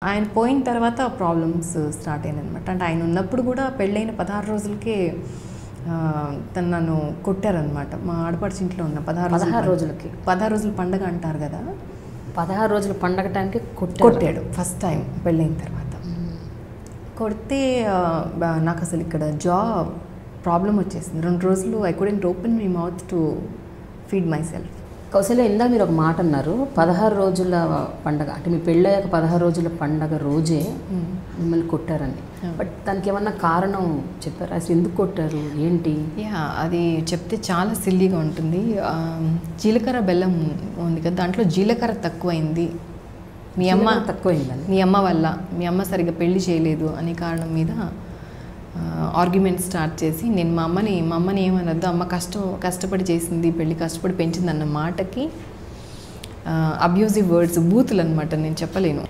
ఆయన పోయిన తర్వాత ప్రాబ్లమ్స్ స్టార్ట్ అయ్యాయనమాట. అంటే ఆయన ఉన్నప్పుడు కూడా పెళ్ళైన 16 రోజులకే తను నన్ను కొట్టారనమాట. మా ఆడపడిచి ఇంట్లో ఉన్న 16 రోజులకి 16 రోజుల పండగ అంటారు కదా, 16 రోజుల పండగ టైంకి కొట్టాడు ఫస్ట్ టైం పెళ్ళైన తర్వాత. కొడితే నాకు అసలు ఇక్కడ జాబ్ ప్రాబ్లం వచ్చేసింది. 2 రోజులు I couldn't open my mouth to feed my self. Kausalya, ఇందాక మీరు ఒక మాట అన్నారు, 16 రోజుల పండగ అంటే మీ పెళ్ళయ్యాక 16 రోజుల పండగ రోజే మిమ్మల్ని కొట్టారని. బట్ దానికి ఏమన్నా కారణం చెప్పారు? అసలు ఎందుకు కొట్టారు, ఏంటి? అది చెప్తే చాలా సిల్లీగా ఉంటుంది. జీలకర్ర బెల్లం ఉంది కదా, దాంట్లో జీలకర్ర తక్కువైంది, మీ అమ్మ తక్కువైందని, మీ అమ్మ వల్ల, మీ అమ్మ సరిగ్గా పెళ్లి చేయలేదు అనే కారణం మీద ఆర్గ్యుమెంట్ స్టార్ట్ చేసి, నేను మా అమ్మని ఏమనొద్దు, అమ్మ కష్టపడి చేసింది పెళ్ళి, కష్టపడి పెంచింది అన్న మాటకి అబ్యూజివ్ వర్డ్స్, బూతులు అనమాట, నేను చెప్పలేను.